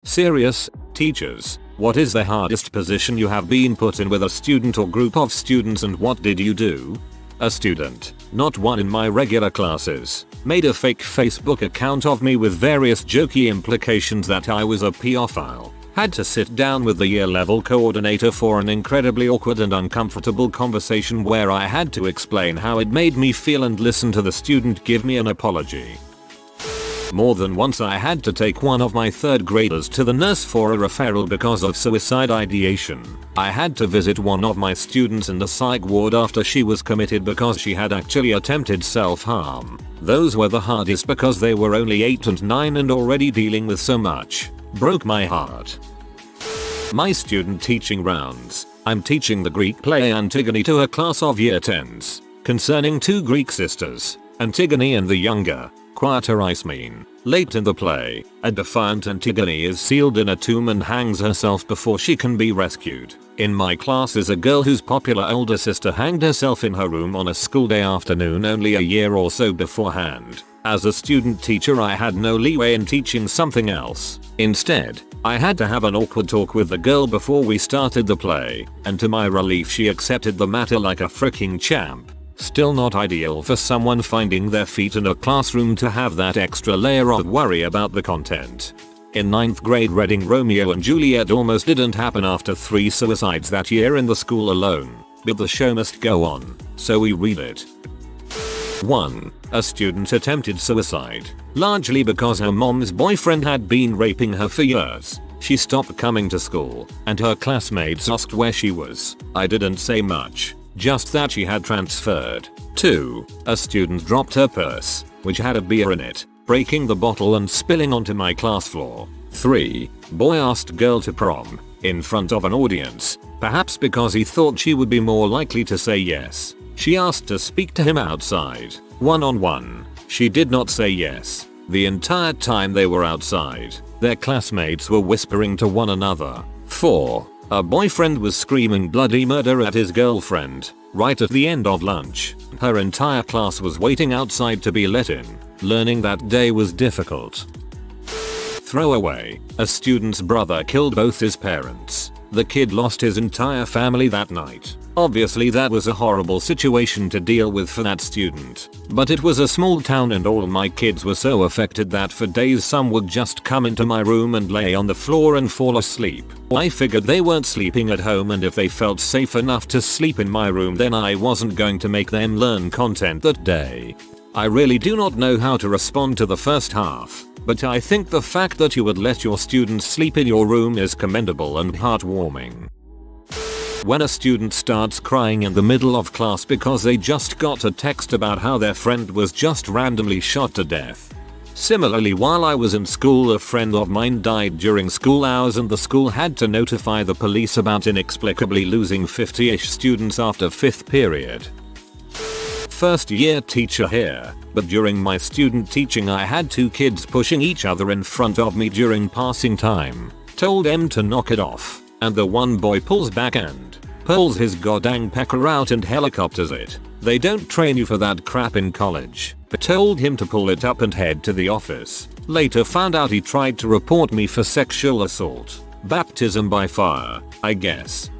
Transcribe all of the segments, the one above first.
Serious, teachers, what is the hardest position you have been put in with a student or group of students and what did you do? A student, not one in my regular classes, made a fake Facebook account of me with various jokey implications that I was a pedophile. Had to sit down with the year level coordinator for an incredibly awkward and uncomfortable conversation where I had to explain how it made me feel and listen to the student give me an apology. More than once I had to take one of my third graders to the nurse for a referral because of suicide ideation. I had to visit one of my students in the psych ward after she was committed because she had actually attempted self-harm. Those were the hardest because they were only 8 and 9 and already dealing with so much. Broke my heart. My student teaching rounds. I'm teaching the Greek play Antigone to a class of year 10s, concerning two Greek sisters, Antigone and the younger, quieter Ismene. Late in the play, a defiant Antigone is sealed in a tomb and hangs herself before she can be rescued. In my class is a girl whose popular older sister hanged herself in her room on a school day afternoon only a year or so beforehand. As a student teacher I had no leeway in teaching something else. Instead, I had to have an awkward talk with the girl before we started the play, and to my relief she accepted the matter like a freaking champ. Still not ideal for someone finding their feet in a classroom to have that extra layer of worry about the content. In 9th grade reading Romeo and Juliet almost didn't happen after 3 suicides that year in the school alone, but the show must go on, so we read it. 1. A student attempted suicide, largely because her mom's boyfriend had been raping her for years. She stopped coming to school, and her classmates asked where she was. I didn't say much, just that she had transferred. 2. A student dropped her purse, which had a beer in it, breaking the bottle and spilling onto my class floor. 3. Boy asked girl to prom, in front of an audience, perhaps because he thought she would be more likely to say yes. She asked to speak to him outside, one-on-one. She did not say yes. The entire time they were outside, their classmates were whispering to one another. 4. A boyfriend was screaming bloody murder at his girlfriend, right at the end of lunch. Her entire class was waiting outside to be let in. Learning that day was difficult. Throwaway. A student's brother killed both his parents. The kid lost his entire family that night. Obviously that was a horrible situation to deal with for that student, but it was a small town and all my kids were so affected that for days some would just come into my room and lay on the floor and fall asleep. I figured they weren't sleeping at home and if they felt safe enough to sleep in my room then I wasn't going to make them learn content that day. I really do not know how to respond to the first half, but I think the fact that you would let your students sleep in your room is commendable and heartwarming. When a student starts crying in the middle of class because they just got a text about how their friend was just randomly shot to death. Similarly, while I was in school a friend of mine died during school hours and the school had to notify the police about inexplicably losing 50-ish students after 5th period. First year teacher here, but during my student teaching I had 2 kids pushing each other in front of me during passing time. Told them to knock it off, and the one boy pulls back and pulls his goddamn pecker out and helicopters it. They don't train you for that crap in college. Told him to pull it up and head to the office. Later found out he tried to report me for sexual assault. Baptism by fire, I guess.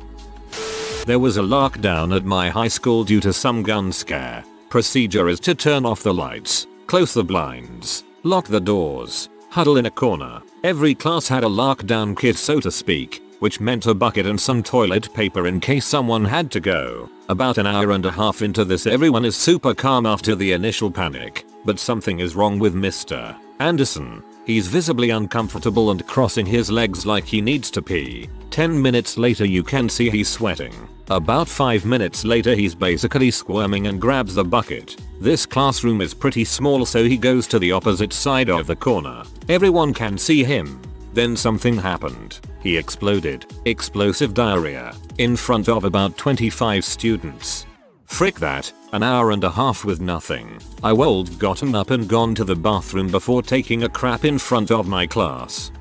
There was a lockdown at my high school due to some gun scare. Procedure is to turn off the lights, close the blinds, lock the doors, huddle in a corner. Every class had a lockdown kit so to speak, which meant a bucket and some toilet paper in case someone had to go. About an hour and a half into this everyone is super calm after the initial panic, but something is wrong with Mr. Anderson. He's visibly uncomfortable and crossing his legs like he needs to pee. 10 minutes later you can see he's sweating. About 5 minutes later he's basically squirming and grabs the bucket. This classroom is pretty small so he goes to the opposite side of the corner. Everyone can see him. Then something happened. He exploded. Explosive diarrhea. In front of about 25 students. Frick that, an hour and a half with nothing. I would've gotten up and gone to the bathroom before taking a crap in front of my class.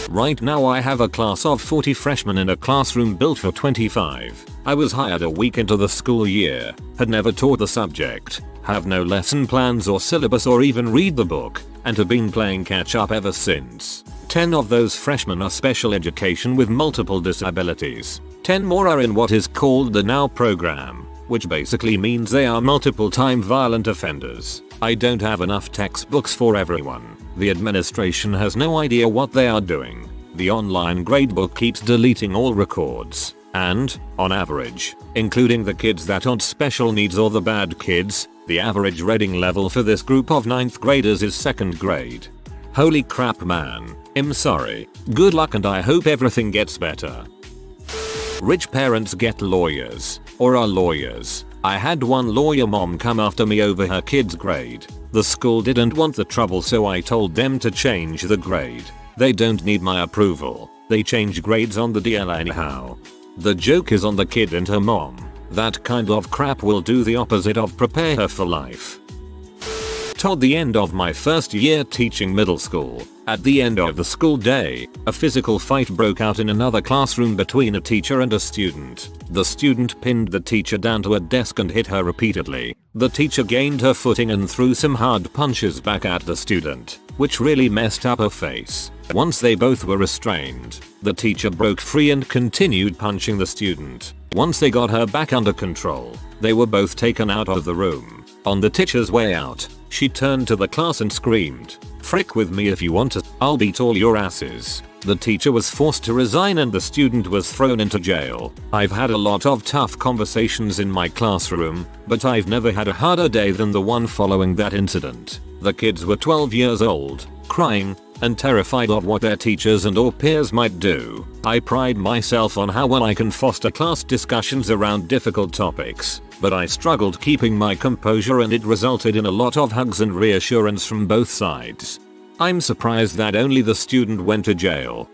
Right now I have a class of 40 freshmen in a classroom built for 25. I was hired a week into the school year, had never taught the subject, have no lesson plans or syllabus or even read the book, and have been playing catch up ever since. 10 of those freshmen are special education with multiple disabilities. 10 more are in what is called the Now program, which basically means they are multiple-time violent offenders. I don't have enough textbooks for everyone. The administration has no idea what they are doing. The online gradebook keeps deleting all records. And, on average, including the kids that aren't special needs or the bad kids, the average reading level for this group of 9th graders is 2nd grade. Holy crap, man. I'm sorry. Good luck and I hope everything gets better. Rich parents get lawyers, or are lawyers. I had one lawyer mom come after me over her kid's grade. The school didn't want the trouble, so I told them to change the grade. They don't need my approval. They change grades on the DL anyhow. The joke is on the kid and her mom. That kind of crap will do the opposite of prepare her for life. Toward the end of my first year teaching middle school, at the end of the school day, a physical fight broke out in another classroom between a teacher and a student. The student pinned the teacher down to a desk and hit her repeatedly. The teacher gained her footing and threw some hard punches back at the student, which really messed up her face. Once they both were restrained, the teacher broke free and continued punching the student. Once they got her back under control, they were both taken out of the room. On the teacher's way out, she turned to the class and screamed, "Frick with me if you want to, I'll beat all your asses." The teacher was forced to resign and the student was thrown into jail. I've had a lot of tough conversations in my classroom, but I've never had a harder day than the one following that incident. The kids were 12 years old, crying, and terrified of what their teachers and or peers might do. I pride myself on how well I can foster class discussions around difficult topics, but I struggled keeping my composure and it resulted in a lot of hugs and reassurance from both sides. I'm surprised that only the student went to jail.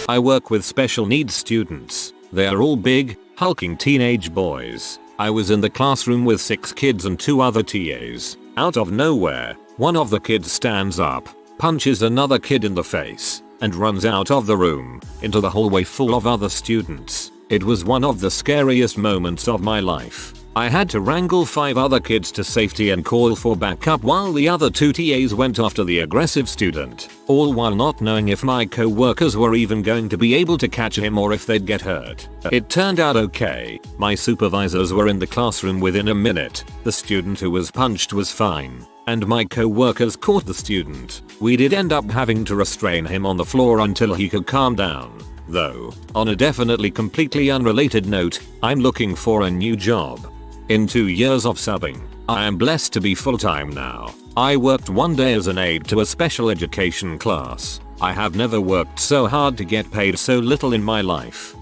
I work with special needs students. They are all big, hulking teenage boys. I was in the classroom with 6 kids and 2 other TAs. Out of nowhere, one of the kids stands up, punches another kid in the face, and runs out of the room, into the hallway full of other students. It was one of the scariest moments of my life. I had to wrangle 5 other kids to safety and call for backup while the other 2 TAs went after the aggressive student, all while not knowing if my co-workers were even going to be able to catch him or if they'd get hurt. It turned out okay. My supervisors were in the classroom within a minute. The student who was punched was fine, and my co-workers caught the student. We did end up having to restrain him on the floor until he could calm down. Though, on a definitely completely unrelated note, I'm looking for a new job. In 2 years of subbing, I am blessed to be full-time now. I worked one day as an aide to a special education class. I have never worked so hard to get paid so little in my life.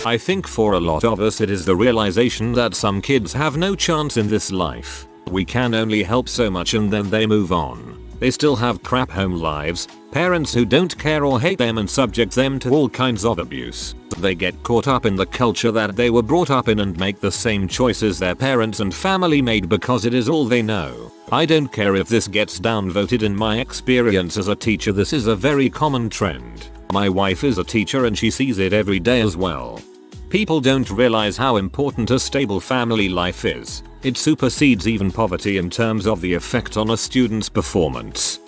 I think for a lot of us it is the realization that some kids have no chance in this life. We can only help so much and then they move on. They still have crap home lives, parents who don't care or hate them and subject them to all kinds of abuse. They get caught up in the culture that they were brought up in and make the same choices their parents and family made because it is all they know. I don't care if this gets downvoted. In my experience as a teacher, this is a very common trend. My wife is a teacher and she sees it every day as well. People don't realize how important a stable family life is. It supersedes even poverty in terms of the effect on a student's performance.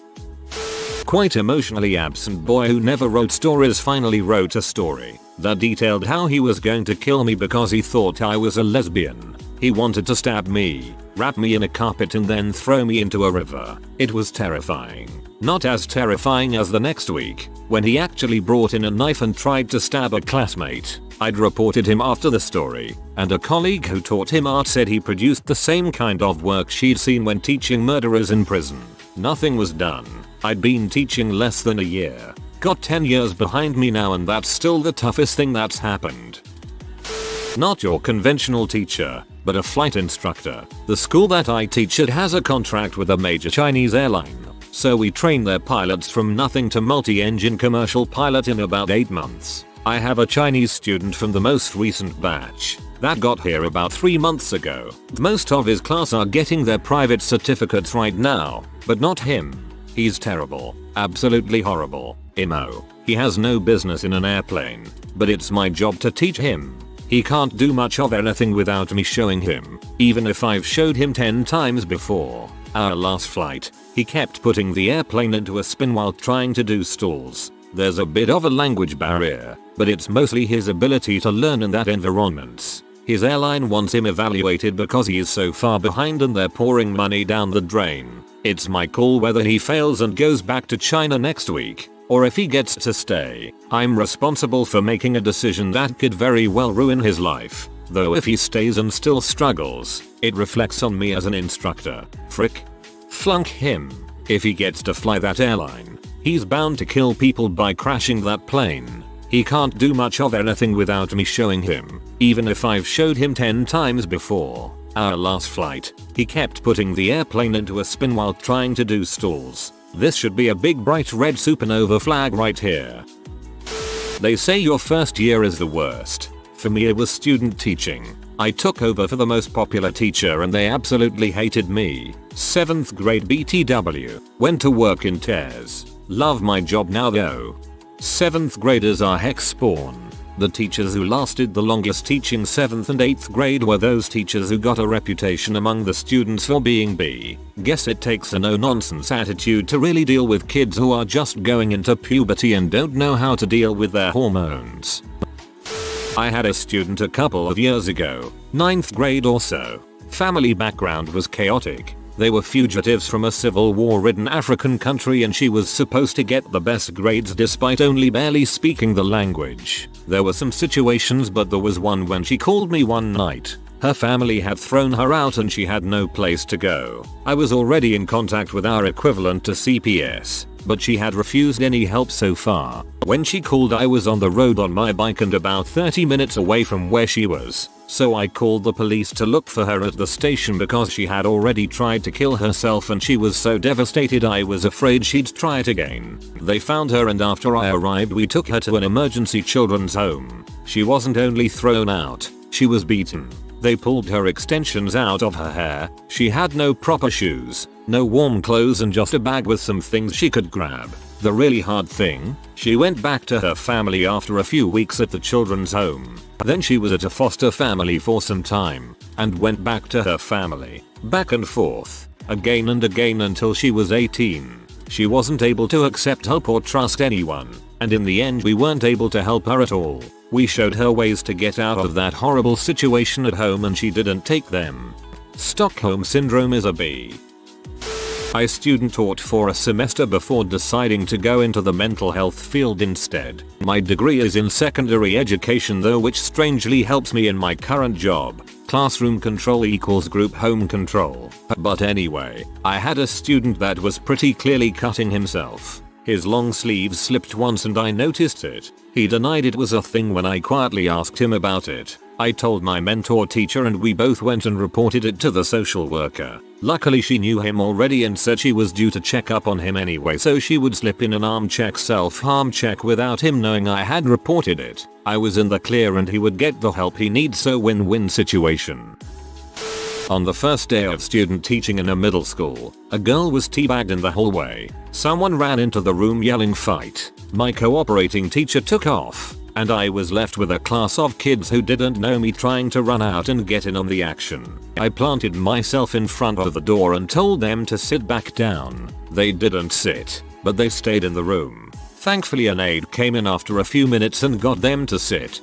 Quite emotionally absent boy who never wrote stories finally wrote a story that detailed how he was going to kill me because he thought I was a lesbian. He wanted to stab me, wrap me in a carpet and then throw me into a river. It was terrifying. Not as terrifying as the next week, when he actually brought in a knife and tried to stab a classmate. I'd reported him after the story, and a colleague who taught him art said he produced the same kind of work she'd seen when teaching murderers in prison. Nothing was done. I'd been teaching less than a year. Got 10 years behind me now and that's still the toughest thing that's happened. Not your conventional teacher, but a flight instructor. The school that I teach at has a contract with a major Chinese airline, so we train their pilots from nothing to multi-engine commercial pilot in about 8 months. I have a Chinese student from the most recent batch that got here about 3 months ago. Most of his class are getting their private certificates right now, but not him. He's terrible. Absolutely horrible. Imo. He has no business in an airplane, but it's my job to teach him. He can't do much of anything without me showing him, even if I've showed him 10 times before. Our last flight, he kept putting the airplane into a spin while trying to do stalls. There's a bit of a language barrier, but it's mostly his ability to learn in that environment. His airline wants him evaluated because he is so far behind and they're pouring money down the drain. It's my call whether he fails and goes back to China next week, or if he gets to stay. I'm responsible for making a decision that could very well ruin his life. Though if he stays and still struggles, it reflects on me as an instructor. Frick. Flunk him. If he gets to fly that airline, he's bound to kill people by crashing that plane. He can't do much of anything without me showing him, even if I've showed him 10 times before. Our last flight, he kept putting the airplane into a spin while trying to do stalls. This should be a big bright red supernova flag right here. They say your first year is the worst. For me it was student teaching. I took over for the most popular teacher and they absolutely hated me. 7th grade BTW. Went to work in tears. Love my job now though. 7th graders are hex spawn. The teachers who lasted the longest teaching 7th and 8th grade were those teachers who got a reputation among the students for being B. Guess it takes a no-nonsense attitude to really deal with kids who are just going into puberty and don't know how to deal with their hormones. I had a student a couple of years ago, 9th grade or so. Family background was chaotic. They were fugitives from a civil war-ridden African country and she was supposed to get the best grades despite only barely speaking the language. There were some situations but there was one when she called me one night. Her family had thrown her out and she had no place to go. I was already in contact with our equivalent to CPS, but she had refused any help so far. When she called I was on the road on my bike and about 30 minutes away from where she was. So I called the police to look for her at the station because she had already tried to kill herself and she was so devastated I was afraid she'd try it again. They found her and after I arrived we took her to an emergency children's home. She wasn't only thrown out, she was beaten. They pulled her extensions out of her hair. She had no proper shoes, no warm clothes and just a bag with some things she could grab. The really hard thing? She went back to her family after a few weeks at the children's home. Then she was at a foster family for some time, and went back to her family. Back and forth, again and again until she was 18. She wasn't able to accept help or trust anyone, and in the end we weren't able to help her at all. We showed her ways to get out of that horrible situation at home and she didn't take them. Stockholm Syndrome is a B. I student taught for a semester before deciding to go into the mental health field instead. My degree is in secondary education though, which strangely helps me in my current job. Classroom control equals group home control. But anyway, I had a student that was pretty clearly cutting himself. His long sleeves slipped once and I noticed it. He denied it was a thing when I quietly asked him about it. I told my mentor teacher and we both went and reported it to the social worker. Luckily she knew him already and said she was due to check up on him anyway so she would slip in an arm check self-harm check without him knowing I had reported it. I was in the clear and he would get the help he needs, so win-win situation. On the first day of student teaching in a middle school, a girl was teabagged in the hallway. Someone ran into the room yelling fight. My cooperating teacher took off, and I was left with a class of kids who didn't know me trying to run out and get in on the action. I planted myself in front of the door and told them to sit back down. They didn't sit, but they stayed in the room. Thankfully an aide came in after a few minutes and got them to sit.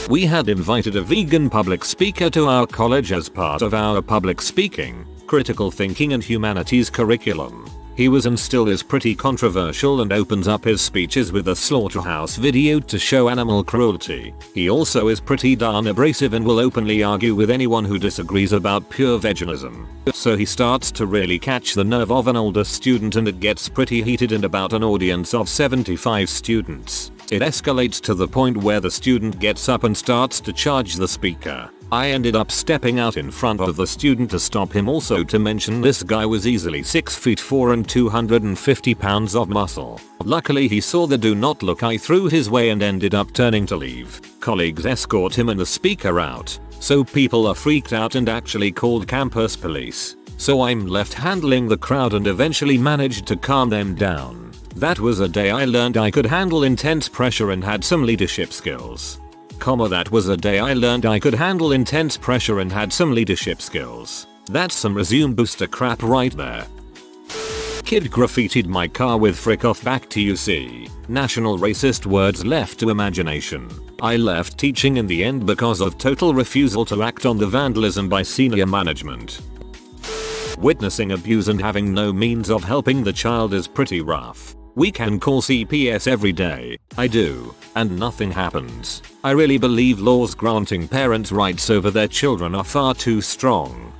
We had invited a vegan public speaker to our college as part of our public speaking, critical thinking and humanities curriculum. He was and still is pretty controversial and opens up his speeches with a slaughterhouse video to show animal cruelty. He also is pretty darn abrasive and will openly argue with anyone who disagrees about pure veganism. So he starts to really catch the nerve of an older student and it gets pretty heated and about an audience of 75 students. It escalates to the point where the student gets up and starts to charge the speaker. I ended up stepping out in front of the student to stop him. Also to mention, this guy was easily 6'4" and 250 pounds of muscle. Luckily he saw the do not look I threw his way and ended up turning to leave. Colleagues escort him and the speaker out, so people are freaked out and actually called campus police. So I'm left handling the crowd and eventually managed to calm them down. That was a day I learned I could handle intense pressure and had some leadership skills. That was a day I learned I could handle intense pressure and had some leadership skills. That's some resume booster crap right there. Kid graffitied my car with frick off back to UC. National racist words left to imagination. I left teaching in the end because of total refusal to act on the vandalism by senior management. Witnessing abuse and having no means of helping the child is pretty rough. We can call CPS every day. I do. And nothing happens. I really believe laws granting parents rights over their children are far too strong.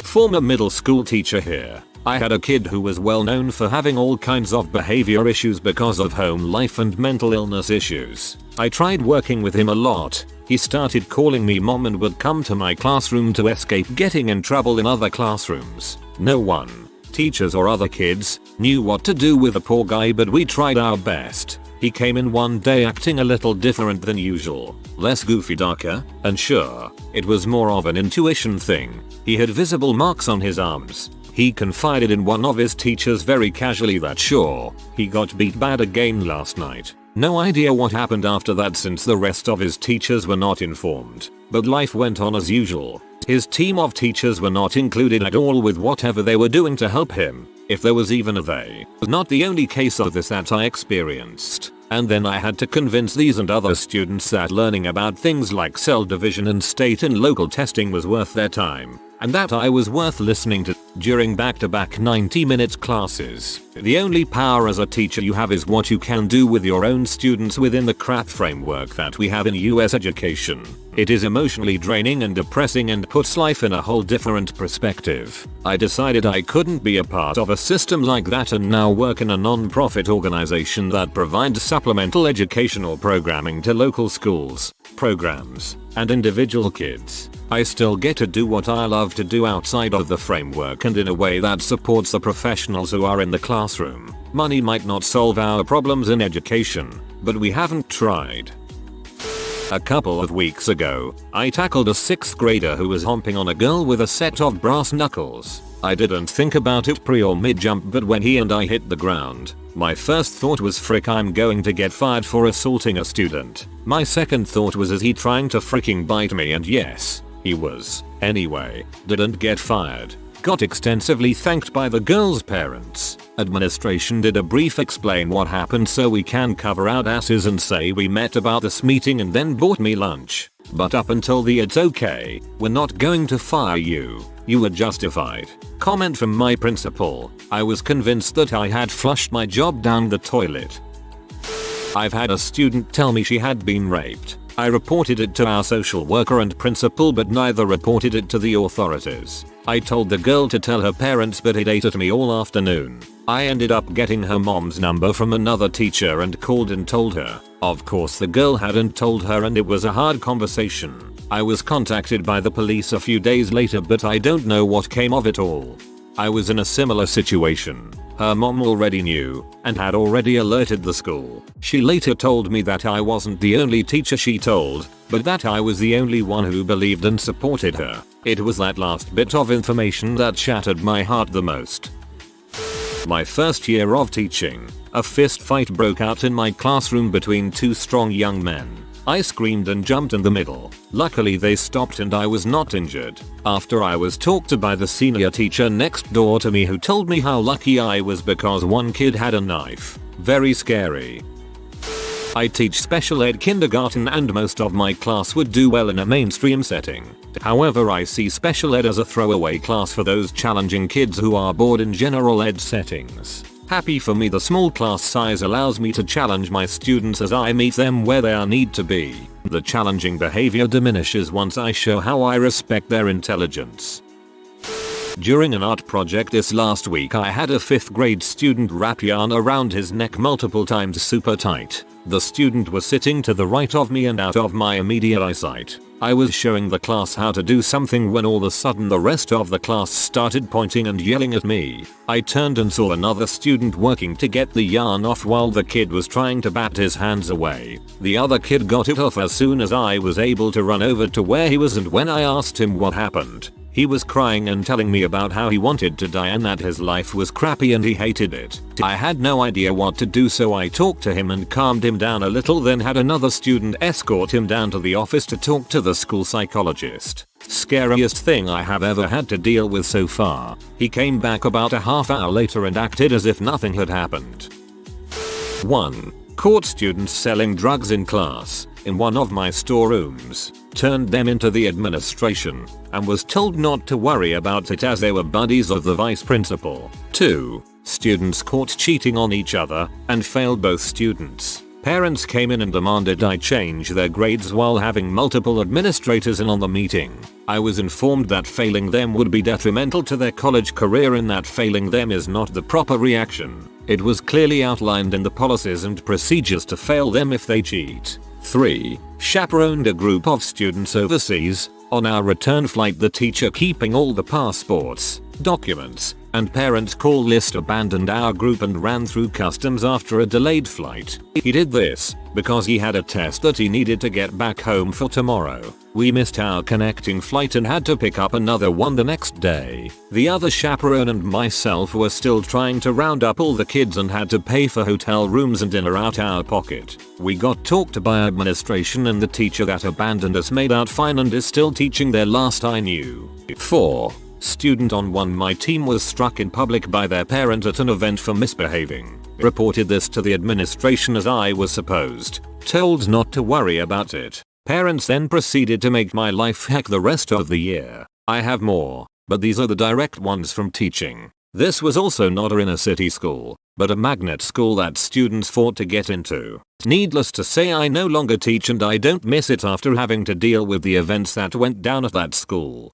Former middle school teacher here. I had a kid who was well known for having all kinds of behavior issues because of home life and mental illness issues. I tried working with him a lot. He started calling me mom and would come to my classroom to escape getting in trouble in other classrooms. No one, teachers or other kids, knew what to do with the poor guy, but we tried our best. He came in one day acting a little different than usual, less goofy, darker, and sure, it was more of an intuition thing. He had visible marks on his arms. He confided in one of his teachers very casually that sure, he got beat bad again last night. No idea what happened after that since the rest of his teachers were not informed, but life went on as usual. His team of teachers were not included at all with whatever they were doing to help him, if there was even a they. Not the only case of this that I experienced. And then I had to convince these and other students that learning about things like cell division and state and local testing was worth their time, and that I was worth listening to during back-to-back 90-minute classes. The only power as a teacher you have is what you can do with your own students within the crap framework that we have in US education. It is emotionally draining and depressing and puts life in a whole different perspective. I decided I couldn't be a part of a system like that and now work in a non-profit organization that provides supplemental educational programming to local schools, programs, and individual kids. I still get to do what I love to do outside of the framework and in a way that supports the professionals who are in the classroom. Money might not solve our problems in education, but we haven't tried. A couple of weeks ago, I tackled a 6th grader who was humping on a girl with a set of brass knuckles. I didn't think about it pre or mid jump, but when he and I hit the ground, my first thought was frick, I'm going to get fired for assaulting a student. My second thought was, is he trying to fricking bite me? And yes, he was. Anyway, didn't get fired. Got extensively thanked by the girl's parents. Administration did a brief explain what happened so we can cover our asses and say we met about this meeting and then bought me lunch. But up until the "it's okay, we're not going to fire you, you were justified" comment from my principal, I was convinced that I had flushed my job down the toilet. I've had a student tell me she had been raped. I reported it to our social worker and principal, but neither reported it to the authorities. I told the girl to tell her parents, but it ate at me all afternoon. I ended up getting her mom's number from another teacher and called and told her. Of course the girl hadn't told her and it was a hard conversation. I was contacted by the police a few days later, but I don't know what came of it all. I was in a similar situation. Her mom already knew and had already alerted the school. She later told me that I wasn't the only teacher she told, but that I was the only one who believed and supported her. It was that last bit of information that shattered my heart the most. My first year of teaching, a fist fight broke out in my classroom between two strong young men. I screamed and jumped in the middle. Luckily they stopped and I was not injured. After I was talked to by the senior teacher next door to me, who told me how lucky I was because one kid had a knife. Very scary. I teach special ed kindergarten and most of my class would do well in a mainstream setting. However, I see special ed as a throwaway class for those challenging kids who are bored in general ed settings. Happy for me, the small class size allows me to challenge my students as I meet them where they need to be. The challenging behavior diminishes once I show how I respect their intelligence. During an art project this last week, I had a 5th grade student wrap yarn around his neck multiple times super tight. The student was sitting to the right of me and out of my immediate eyesight. I was showing the class how to do something when all of a sudden the rest of the class started pointing and yelling at me. I turned and saw another student working to get the yarn off while the kid was trying to bat his hands away. The other kid got it off as soon as I was able to run over to where he was, and when I asked him what happened, He was crying and telling me about how he wanted to die and that his life was crappy and he hated it. I had no idea what to do, so I talked to him and calmed him down a little, then had another student escort him down to the office to talk to the school psychologist. Scariest thing I have ever had to deal with so far. He came back about a half hour later and acted as if nothing had happened. 1. Caught students selling drugs in class, in one of my storerooms. Turned them into the administration, and was told not to worry about it as they were buddies of the vice principal. 2. Students caught cheating on each other, and failed both students. Parents came in and demanded I change their grades while having multiple administrators in on the meeting. I was informed that failing them would be detrimental to their college career and that failing them is not the proper reaction. It was clearly outlined in the policies and procedures to fail them if they cheat. 3. Chaperoned a group of students overseas. On our return flight, the teacher, keeping all the passports, documents, and parents' call list, abandoned our group and ran through customs after a delayed flight. He did this because he had a test that he needed to get back home for tomorrow. We missed our connecting flight and had to pick up another one the next day. The other chaperone and myself were still trying to round up all the kids and had to pay for hotel rooms and dinner out our pocket. We got talked to by administration and the teacher that abandoned us made out fine and is still teaching there last I knew. 4. Student on my team was struck in public by their parent at an event for misbehaving. Reported this to the administration as I was supposed. Told not to worry about it. Parents then proceeded to make my life heck the rest of the year. I have more, but these are the direct ones from teaching. This was also not a inner city school, but a magnet school that students fought to get into. Needless to say, I no longer teach and I don't miss it after having to deal with the events that went down at that school.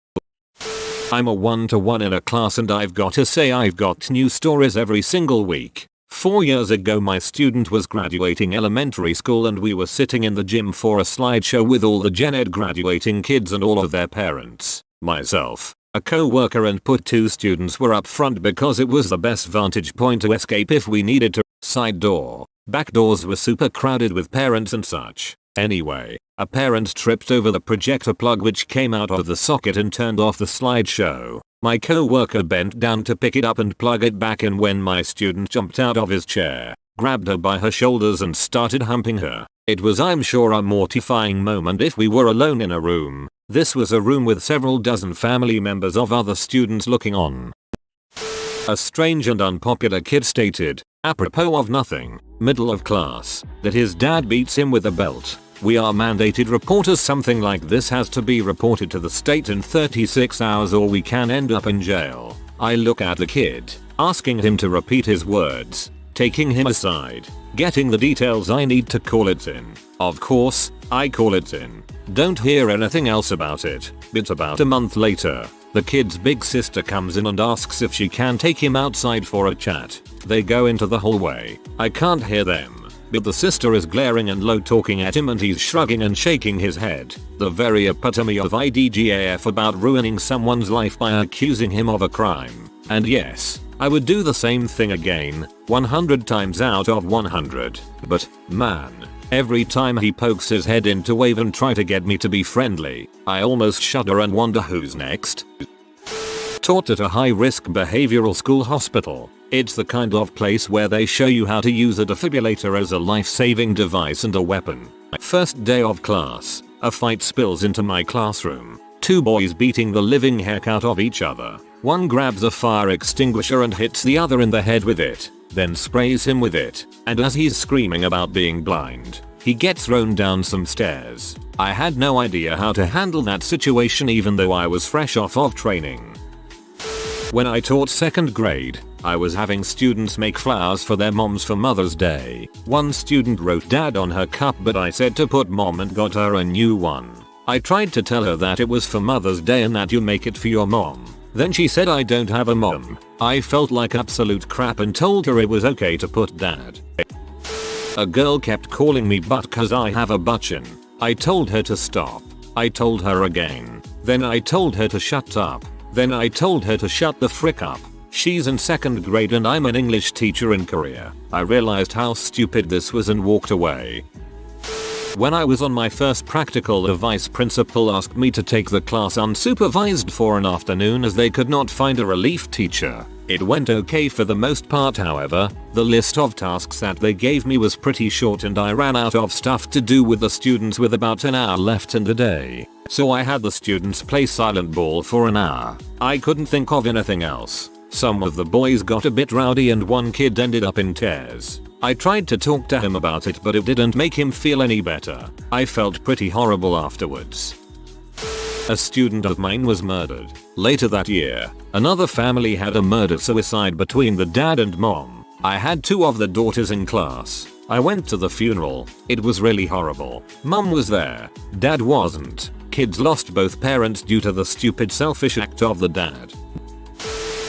I'm a 1-to-1 in a class and I've got to say I've got new stories every single week. 4 years ago my student was graduating elementary school and we were sitting in the gym for a slideshow with all the Gen Ed graduating kids and all of their parents. Myself, a co-worker and put 2 students were up front because it was the best vantage point to escape if we needed to. Side door. Back doors were super crowded with parents and such. Anyway, a parent tripped over the projector plug which came out of the socket and turned off the slideshow. My co-worker bent down to pick it up and plug it back in when my student jumped out of his chair, grabbed her by her shoulders and started humping her. It was, I'm sure, a mortifying moment if we were alone in a room. This was a room with several dozen family members of other students looking on. A strange and unpopular kid stated, apropos of nothing, middle of class, that his dad beats him with a belt. We are mandated reporters. Something like this has to be reported to the state in 36 hours or we can end up in jail. I look at the kid, asking him to repeat his words, taking him aside, getting the details I need to call it in. Of course, I call it in. Don't hear anything else about it. But about a month later, the kid's big sister comes in and asks if she can take him outside for a chat. They go into the hallway. I can't hear them, but the sister is glaring and low talking at him and he's shrugging and shaking his head. The very epitome of IDGAF about ruining someone's life by accusing him of a crime. And yes, I would do the same thing again, 100 times out of 100. But, man, every time he pokes his head in to wave and try to get me to be friendly, I almost shudder and wonder who's next. Taught at a high-risk behavioral school hospital. It's the kind of place where they show you how to use a defibrillator as a life-saving device and a weapon. First day of class, a fight spills into my classroom. 2 boys beating the living heck out of each other. One grabs a fire extinguisher and hits the other in the head with it, then sprays him with it, and as he's screaming about being blind, he gets thrown down some stairs. I had no idea how to handle that situation even though I was fresh off of training. When I taught 2nd grade, I was having students make flowers for their moms for Mother's Day. One student wrote dad on her cup but I said to put mom and got her a new one. I tried to tell her that it was for Mother's Day and that you make it for your mom. Then she said I don't have a mom. I felt like absolute crap and told her it was okay to put dad. A girl kept calling me butt cause I have a butt chin. I told her to stop. I told her again. Then I told her to shut up. Then I told her to shut the frick up. She's in 2nd grade and I'm an English teacher in Korea. I realized how stupid this was and walked away. When I was on my first practical, the vice principal asked me to take the class unsupervised for an afternoon as they could not find a relief teacher. It went okay for the most part, however. The list of tasks that they gave me was pretty short and I ran out of stuff to do with the students with about an hour left in the day. So I had the students play silent ball for an hour. I couldn't think of anything else. Some of the boys got a bit rowdy and one kid ended up in tears. I tried to talk to him about it, but it didn't make him feel any better. I felt pretty horrible afterwards. A student of mine was murdered. Later that year, another family had a murder-suicide between the dad and mom. I had two of the daughters in class. I went to the funeral. It was really horrible. Mom was there. Dad wasn't. Kids lost both parents due to the stupid selfish act of the dad.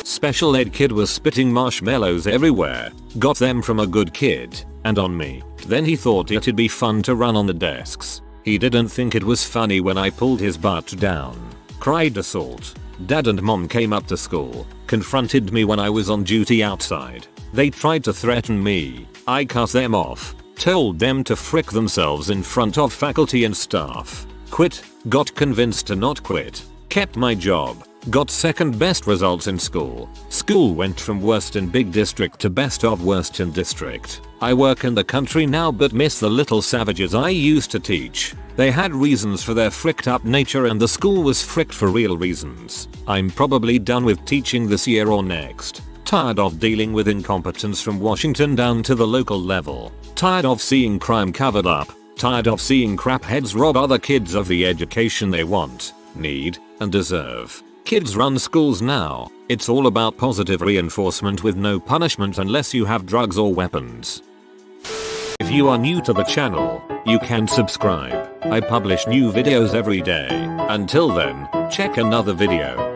Special ed kid was spitting marshmallows everywhere. Got them from a good kid and on me. Then he thought it'd be fun to run on the desks. He didn't think it was funny when I pulled his butt down. Cried assault. Dad and mom came up to school, confronted me when I was on duty outside. They tried to threaten me. I cut them off, told them to frick themselves in front of faculty and staff. Quit, got convinced to not quit, kept my job, got second best results in school. School went from worst in big district to best of worst in district. I work in the country now but miss the little savages I used to teach. They had reasons for their fricked up nature and the school was fricked for real reasons. I'm probably done with teaching this year or next. Tired of dealing with incompetence from Washington down to the local level. Tired of seeing crime covered up. Tired of seeing crapheads rob other kids of the education they want, need, and deserve. Kids run schools now. It's all about positive reinforcement with no punishment unless you have drugs or weapons. If you are new to the channel, you can subscribe. I publish new videos every day. Until then, check another video.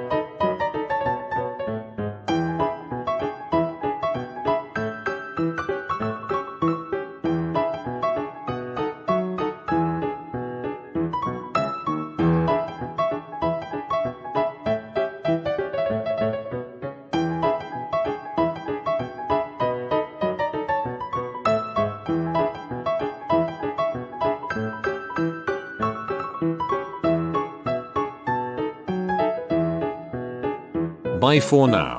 Bye for now.